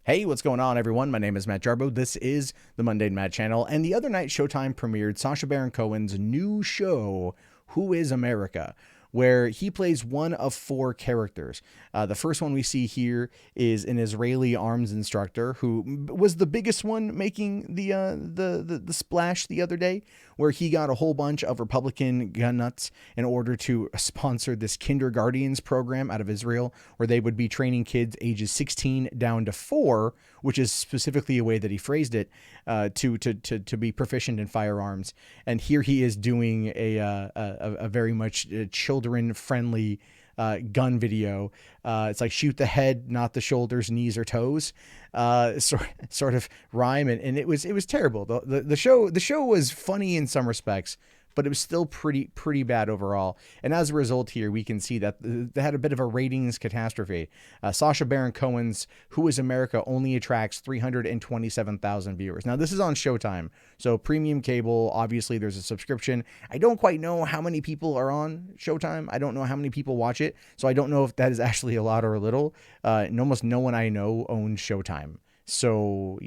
Hey, what's going on, everyone? My name is Matt Jarbo. This is the Mundane Matt channel. And the other night, Showtime premiered Sacha Baron Cohen's new show, Who is America?, where he plays one of four characters. The first one we see here is an Israeli arms instructor who was the biggest one making the splash the other day, where he got a whole bunch of Republican gun nuts in order to sponsor this kindergartens program out of Israel, where they would be training kids ages 16 down to 4, which is specifically a way that he phrased it, to be proficient in firearms. And here he is doing a very much children-friendly gun video. It's like shoot the head, not the shoulders, knees, or toes, sort of rhyme, and it was terrible. The show was funny in some respects, but it was still pretty bad overall. And as a result, here we can see that they had a bit of a ratings catastrophe. Sacha Baron Cohen's Who is America only attracts 327,000 viewers. Now, this is on Showtime, so premium cable. Obviously, there's a subscription. I don't quite know how many people are on Showtime. I don't know how many people watch it, so I don't know if that is actually a lot or a little. And almost no one I know owns Showtime. So,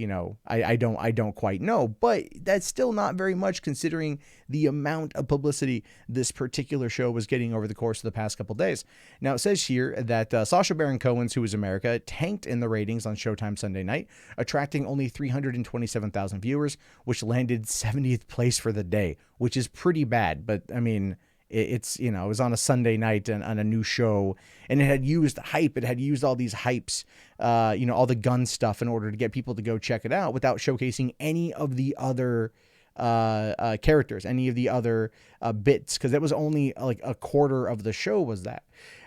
I don't quite know, but that's still not very much considering the amount of publicity this particular show was getting over the course of the past couple days. Now, it says here that Sacha Baron Cohen's Who is America tanked in the ratings on Showtime Sunday night, attracting only 327,000 viewers, which landed 70th place for the day, which is pretty bad. But I mean, it was on a Sunday night and on a new show, and it had used hype. It had used all these hypes, all the gun stuff in order to get people to go check it out without showcasing any of the other characters, any of the other bits, because it was only like a quarter of the show was that.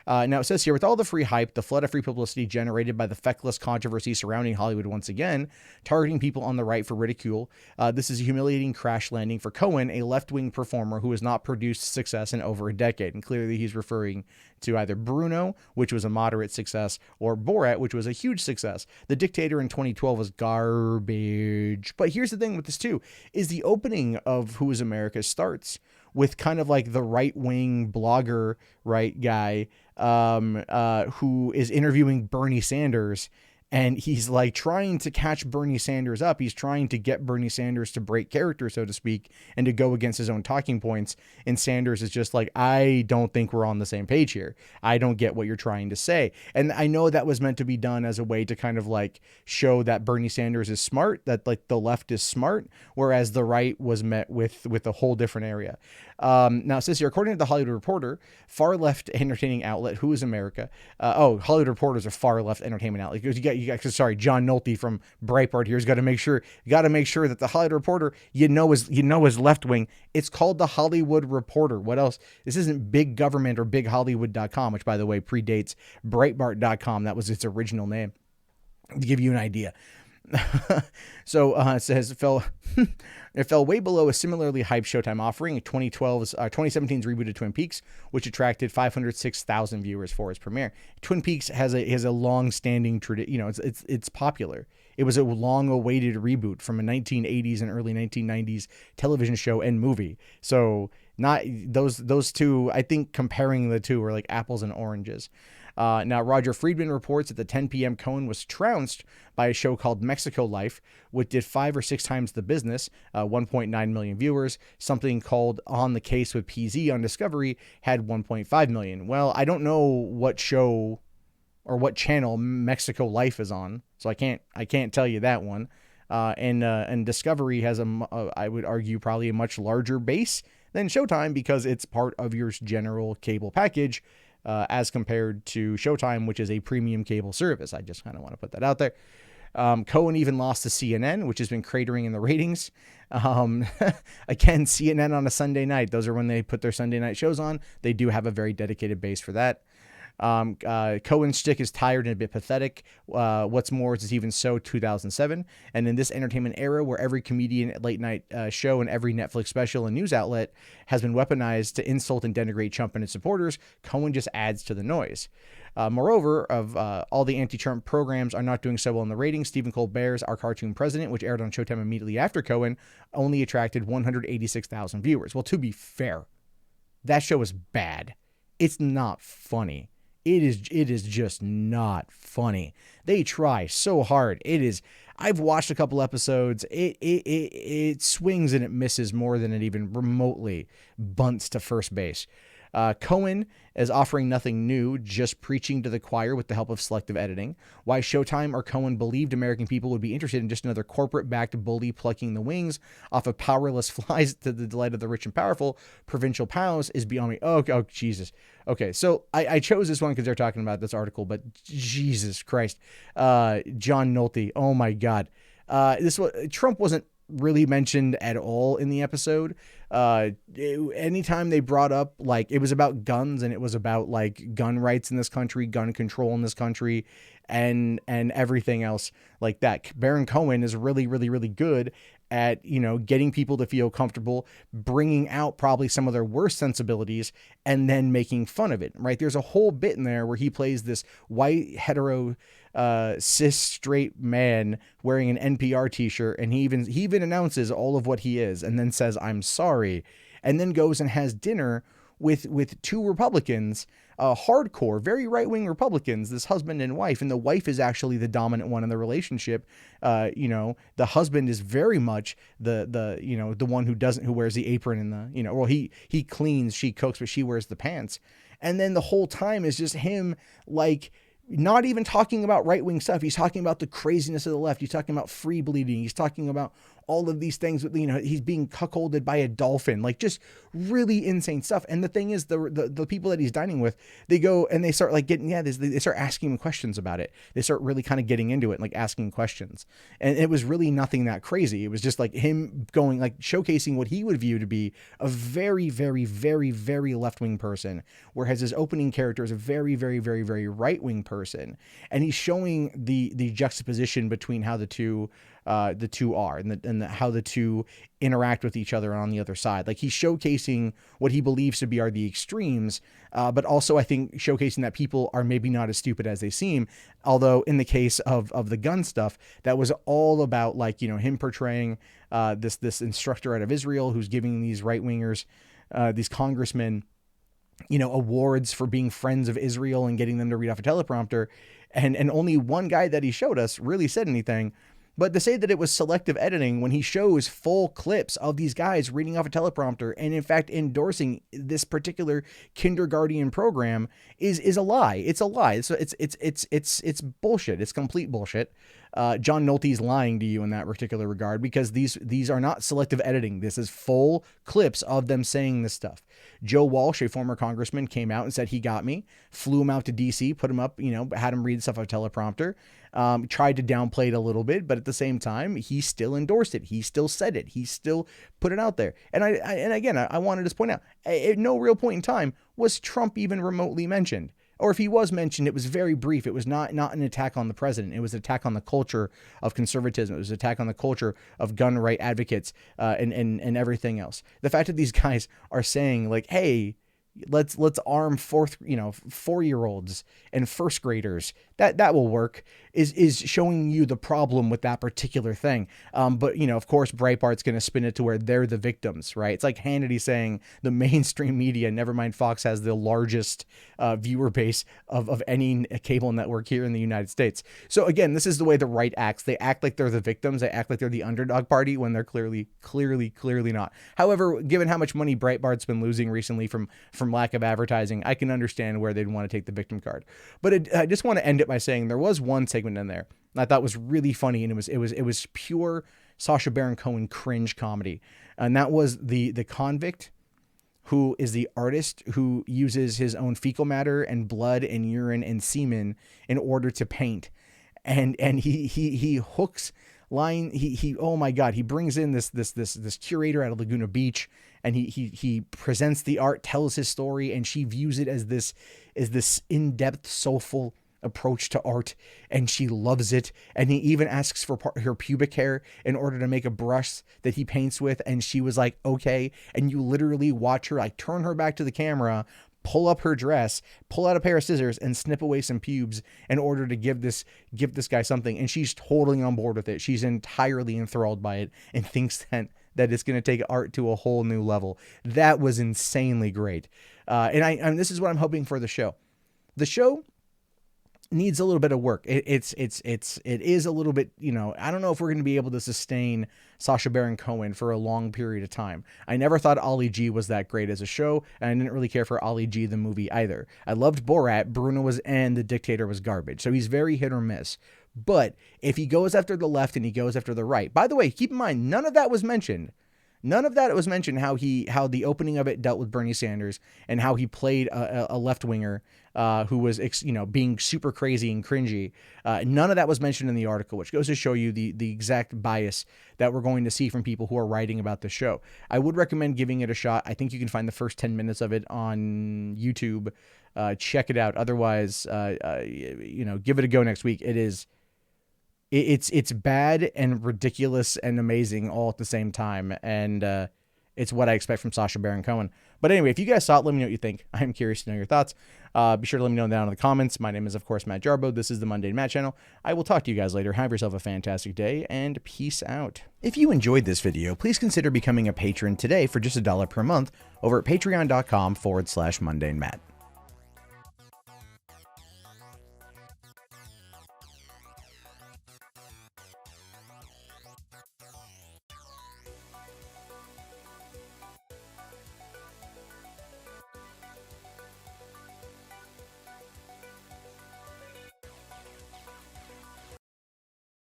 Now, it says here, with all the free hype, the flood of free publicity generated by the feckless controversy surrounding Hollywood once again, targeting people on the right for ridicule, this is a humiliating crash landing for Cohen, a left-wing performer who has not produced success in over a decade. And clearly he's referring to either Bruno, which was a moderate success, or Borat, which was a huge success. The Dictator in 2012 was garbage. But here's the thing with this too, is the opening of Who is America starts with kind of like the right-wing blogger, right guy, who is interviewing Bernie Sanders, and he's like trying to catch Bernie Sanders up. He's trying to get Bernie Sanders to break character, so to speak, and to go against his own talking points. And Sanders is just like, I don't think we're on the same page here. I don't get what you're trying to say. And I know that was meant to be done as a way to kind of like show that Bernie Sanders is smart, that like the left is smart, whereas the right was met with a whole different area. Now it says here, according to the Hollywood Reporter, far left entertaining outlet Who is America? Hollywood Reporter is a far left entertainment outlet. Sorry, John Nolte from Breitbart here has got to make sure that the Hollywood Reporter, is left wing. It's called the Hollywood Reporter. What else? This isn't Big Government or BigHollywood.com, which by the way predates Breitbart.com. That was its original name, to give you an idea. So it says it fell way below a similarly hyped Showtime offering, 2017's rebooted Twin Peaks, which attracted 506,000 viewers for its premiere. Twin Peaks has a long-standing tradition. It's popular. It was a long-awaited reboot from a 1980s and early 1990s television show and movie. So not those two. I think comparing the two are like apples and oranges. Now, Roger Friedman reports that the 10 p.m. Cohen was trounced by a show called Mexico Life, which did 5 or 6 times the business, 1.9 million viewers. Something called On the Case with PZ on Discovery had 1.5 million. Well, I don't know what show or what channel Mexico Life is on, so I can't tell you that one. And Discovery has I would argue probably a much larger base than Showtime because it's part of your general cable package. As compared to Showtime, which is a premium cable service. I just kind of want to put that out there. Cohen even lost to CNN, which has been cratering in the ratings. Again, CNN on a Sunday night. Those are when they put their Sunday night shows on. They do have a very dedicated base for that. Cohen's shtick is tired and a bit pathetic. What's more, it's even so 2007. And in this entertainment era where every comedian late night show and every Netflix special and news outlet has been weaponized to insult and denigrate Trump and its supporters, Cohen just adds to the noise. Moreover, of all the anti-Trump programs are not doing so well in the ratings, Stephen Colbert's Our Cartoon President, which aired on Showtime immediately after Cohen, only attracted 186,000 viewers. Well, to be fair, that show is bad. It's not funny. it is just not funny. They try so hard. I've watched a couple episodes. It swings and it misses more than it even remotely bunts to first base. Cohen is offering nothing new, just preaching to the choir with the help of selective editing. Why Showtime or Cohen believed American people would be interested in just another corporate-backed bully plucking the wings off of powerless flies to the delight of the rich and powerful provincial pals is beyond me. Oh, Jesus. Okay, so I chose this one because they're talking about this article, but Jesus Christ. John Nolte, oh my God. Trump wasn't really mentioned at all in the episode. Anytime they brought up, like, it was about guns and it was about like gun rights in this country, gun control in this country, and everything else like that. Baron Cohen is really, really, really good at, getting people to feel comfortable, bringing out probably some of their worst sensibilities, and then making fun of it, right? There's a whole bit in there where he plays this white, hetero, cis, straight man wearing an NPR t-shirt, and he even announces all of what he is, and then says, "I'm sorry," and then goes and has dinner with two Republicans, hardcore, very right-wing Republicans, this husband and wife, and the wife is actually the dominant one in the relationship. The husband is very much the one who wears the apron and he cleans, she cooks, but she wears the pants. And then the whole time is just him, like, not even talking about right-wing stuff. He's talking about the craziness of the left. He's talking about free bleeding. He's talking about all of these things. He's being cuckolded by a dolphin, like just really insane stuff. And the thing is, the people that he's dining with, they go and they start like they start asking him questions about it. They start really kind of getting into it, like asking questions. And it was really nothing that crazy. It was just like him going, like, showcasing what he would view to be a very, very, very, very left-wing person, whereas his opening character is a very, very, very, very right-wing person. And he's showing the juxtaposition between how the two are and how the two interact with each other on the other side. Like, he's showcasing what he believes to be are the extremes, but also I think showcasing that people are maybe not as stupid as they seem. Although in the case of the gun stuff, that was all about, like, him portraying this instructor out of Israel who's giving these right-wingers, these congressmen, awards for being friends of Israel and getting them to read off a teleprompter. And only one guy that he showed us really said anything. But to say that it was selective editing when he shows full clips of these guys reading off a teleprompter and in fact endorsing this particular kindergarten program is a lie. It's a lie. So it's bullshit. It's complete bullshit. John Nolte's lying to you in that particular regard, because these are not selective editing. This is full clips of them saying this stuff. Joe Walsh, a former congressman, came out and said he got me, flew him out to DC, put him up, had him read stuff off a teleprompter, tried to downplay it a little bit, but at the same time, he still endorsed it. He still said it. He still put it out there. And I wanted to point out, at no real point in time was Trump even remotely mentioned. Or if he was mentioned, it was very brief. It was not an attack on the president. It was an attack on the culture of conservatism. It was an attack on the culture of gun right advocates, and everything else. The fact that these guys are saying, like, hey, let's arm 4-year-olds and first graders, that will work, is showing you the problem with that particular thing. But of course, Breitbart's going to spin it to where they're the victims, right? It's like Hannity saying the mainstream media, never mind Fox, has the largest viewer base of any cable network here in the United States. So again, this is the way the right acts. They act like they're the victims. They act like they're the underdog party when they're clearly not. However, given how much money Breitbart's been losing recently from lack of advertising, I can understand where they'd want to take the victim card. But I just want to end it by saying there was one segment in there I thought was really funny, and it was pure Sacha Baron Cohen cringe comedy, and that was the convict who is the artist who uses his own fecal matter and blood and urine and semen in order to paint, and he hooks line he oh my God, he brings in this curator out of Laguna Beach, and he presents the art, tells his story, and she views it as this in-depth, soulful approach to art, and she loves it. And he even asks for her pubic hair in order to make a brush that he paints with, and she was like, okay. And you literally watch her, like, turn her back to the camera, pull up her dress, pull out a pair of scissors, and snip away some pubes in order to give this guy something. And she's totally on board with it. She's entirely enthralled by it and thinks that it's going to take art to a whole new level. That was insanely great. And this is what I'm hoping for the show. The show needs a little bit of work. It is a little bit, you know, I don't know if we're going to be able to sustain Sacha Baron Cohen for a long period of time. I never thought Ollie G was that great as a show, and I didn't really care for Ollie G the movie either. I loved Borat, Bruno was, and The Dictator was garbage. So he's very hit or miss. But if he goes after the left and he goes after the right, by the way, keep in mind, none of that was mentioned. None of that was mentioned, how the opening of it dealt with Bernie Sanders and how he played a left-winger who was, you know, being super crazy and cringy. None of that was mentioned in the article, which goes to show you the exact bias that we're going to see from people who are writing about the show. I would recommend giving it a shot. I think you can find the first 10 minutes of it on YouTube. Check it out. Otherwise, you know, give it a go next week. It's bad and ridiculous and amazing all at the same time, and it's what I expect from Sacha Baron Cohen. But anyway, if you guys saw it, let me know what you think. I'm curious to know your thoughts. Be sure to let me know down in the comments. My name is, of course, Matt Jarbo. This is the Mundane Matt channel. I will talk to you guys later. Have yourself a fantastic day, and peace out. If you enjoyed this video, please consider becoming a patron today for just $1 per month over at patreon.com/MundaneMatt.